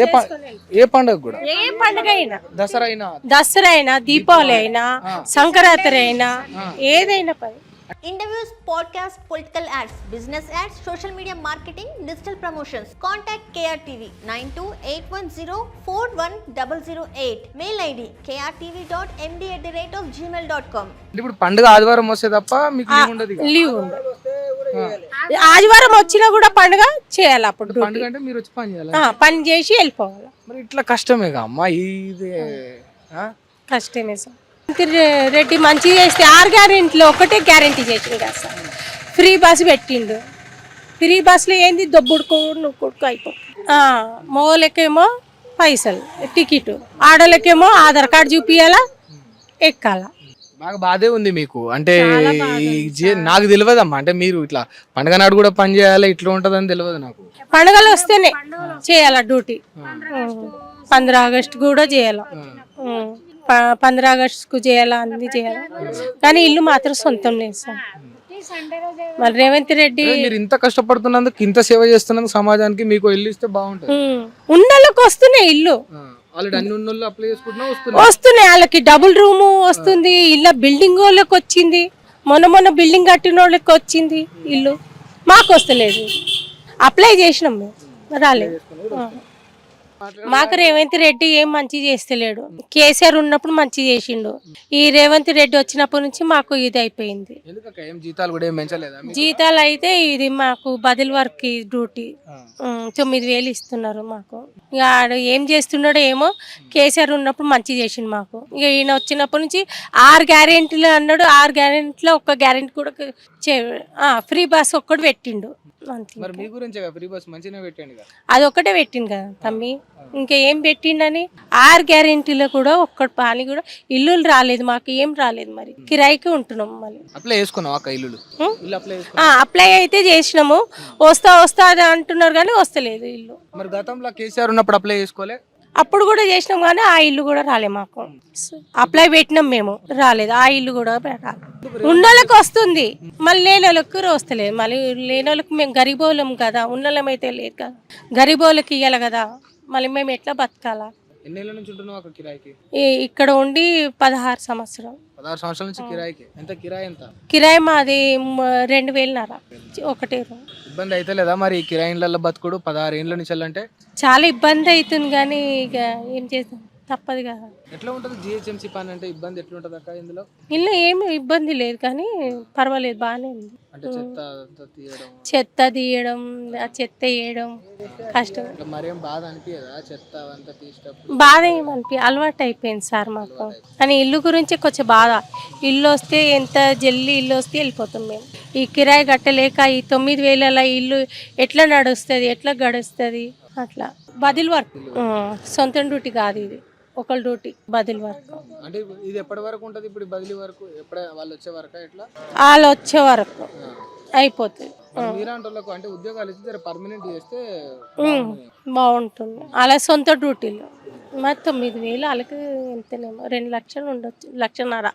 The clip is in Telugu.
ఏ పండుగ కూడా ఏ పండుగ అయినా, దసరా అయినా దీపావళి అయినా సంక్రాంతి అయినా ఏదైనా పని. Interviews, podcasts, political ads, business ads, social media marketing, digital promotions. Contact KRTV 9281041008. Mail ID krtv.md@gmail.com. ఇప్పుడు పండుగ ఆదివారం వస్తే తప్ప మీకు లీవ్ ఉండదు. లీవ్ ఉండదు. ఆదివారం వచ్చినా కూడా పండుగ చేయాలి. అప్పుడు పండుగ అంటే మీరు వచ్చి పని చేయాలి, పని చేసి వెళ్ళిపోవాలి. మరి ఇట్లా కష్టమేగా అమ్మా ఇది. కష్టమే సార్. రెడ్డి మంచిగా చేస్తే 6 గ్యారెంటీలో ఒకటే గ్యారెంటీ చేసిండు కదా సార్. ఫ్రీ బస్సు పెట్టిండు. ఫ్రీ బస్సులో ఏంది దొబ్బుడుకో నువ్వు కొడుకు అయిపోతుంది. మగోళ్ళకేమో పైసలు టికెట్, ఆడోళ్ళకేమో ఆధార్ కార్డు చూపియాలా, ఎక్కాలా. బాగా బాధే ఉంది మీకు అంటే. నాకు తెలియదమ్మా, అంటే మీరు ఇట్లా పండుగ నాడు కూడా పని చేయాలి ఇట్లా ఉంటదని తెలియదు నాకు. పండుగలు వస్తేనే చేయాల డ్యూటీ. 15 ఆగస్టు కూడా చేయాల, 15 ఆగస్టుకు చేయాలా, అన్ని చేయాలి. కానీ ఇల్లు మాత్రం సొంతం లేదు సార్. మరి రేవంత్ రెడ్డి మీరు ఇంత కష్టపడుతున్నందుకు, ఇంత సేవ చేస్తున్నందుకు సమాజానికి, మీకు ఇల్లు ఇస్తే బాగుంటుంది. ఉన్నోళ్ళకి వస్తున్నాయి ఇల్లు, వస్తున్నాయి. వాళ్ళకి డబుల్ రూము వస్తుంది, ఇల్లు బిల్డింగ్ వాళ్ళకి వచ్చింది. మొన్న బిల్డింగ్ కట్టిన వాళ్ళకి వచ్చింది ఇల్లు. మాకు వస్తలేదు. అప్లై చేసినాం మేము, రాలేదు. మాకు రేవంత్ రెడ్డి ఏం మంచి చేస్తలేడు. కేసీఆర్ ఉన్నప్పుడు మంచి చేసిండు. ఈ రేవంత్ రెడ్డి వచ్చినప్పటి నుంచి మాకు ఇది అయిపోయింది. జీతాలు అయితే ఇది మాకు బదిలీ వర్క్ డ్యూటీ 9,000 ఇస్తున్నారు మాకు. ఇక ఆడు ఏం చేస్తున్నాడో ఏమో. కేసీఆర్ ఉన్నప్పుడు మంచి చేసిండు మాకు. ఇక ఈయన వచ్చినప్పటి నుంచి 6 గ్యారెంటీలు అన్నాడు. 6 గ్యారెంటీలో ఒక్క గ్యారెంటీ కూడా ఫ్రీ బస్ ఒక్కటి పెట్టిండు. అది ఒక్కటే పెట్టిండు కదా తమ్మి, ఇంకా ఏం పెట్టిండని. 6 గ్యారెంటీలో కూడా ఒక్కటి పాని కూడా ఇల్లు రాలేదు మాకు, ఏం రాలేదు. మరి కిరాయికి ఉంటున్నాం. మళ్ళీ అప్లై అయితే చేసినాము. వస్తా అది అంటున్నారు కానీ వస్తలేదు ఇల్లు. మరి గతంలో కేసీఆర్ ఉన్నప్పుడు అప్లై చేసుకోలే? అప్పుడు కూడా చేసినాం కానీ ఆ ఇల్లు కూడా రాలే మాకు. అప్లై పెట్టినాం మేము, రాలేదు. ఆ ఇల్లు కూడా ఉన్నోళ్ళకి వస్తుంది, మళ్ళీ లేని వాళ్ళకి వస్తలేదు. మళ్ళీ లేని వాళ్ళకి మేము గరీబోళ్ళం కదా, ఉన్నోళ్ళం అయితే లేదు కదా. గరీబోళ్ళకి ఇవ్వాలి కదా, మళ్ళీ మేము ఎట్లా బతకాలా? ఇక్కడ ఉండి 16 సంవత్సరాలు. 16 సంవత్సరాల నుంచి కిరాయికి. ఎంత కిరాయి? ఎంత కిరాయి మాది 2,500 ఒకటే రూమ్. ఇబ్బంది అయితే లేదా మరి కిరాయిల బతుకుడు 16 ఏళ్ళ నుంచి? అంటే చాలా ఇబ్బంది అవుతుంది కానీ ఇక ఏం చేస్తాం, తప్పదు కదా. ఎట్లా ఉంటుంది జిహెచ్ఎంసీ పని అంటే? ఇబ్బంది ఎట్లా ఉంటుంది అక్క ఇందులో? ఇందులో ఏమి ఇబ్బంది లేదు కానీ పర్వాలేదు, బాగానే ఉంది. అంటే చెత్త తీయడం, చెత్త వేయడం కష్టం. మరేం బాధ అనిపించదా చెత్త అంతా తీసేటప్పుడు? బాధ ఏమనిపి, అలవాటు అయిపోయింది సార్ మాకు. కానీ ఇల్లు గురించి కొంచెం బాధ. ఇల్లు వస్తే ఎంత జల్దీ ఇల్లు వస్తే వెళ్ళిపోతాం మేము. ఈ కిరాయి కట్టలేక ఈ 9,000 ఇల్లు ఎట్లా నడుస్తుంది, ఎట్లా గడుస్తుంది అట్లా. బదిలీ వర్క్, సొంత డ్యూటీ కాదు ఇది, ఒకళ్ళ డ్యూటీ బదిలీ వర్క్. అంటే ఇది ఎప్పటి వరకు ఉంటుంది ఇప్పుడు బదిలీ వరకు? వాళ్ళు వచ్చే వరకు ఎట్లా? వాళ్ళు వచ్చే వరకు అయిపోతుంది. అంటే ఉద్యోగాలు ఇస్తే పర్మనెంట్ చేస్తే బాగుంటుంది. అలా సొంత డ్యూటీలో మరి 9,000 వాళ్ళకి ఎంతనేమో 2 లక్షలు ఉండొచ్చు, 1,50,000.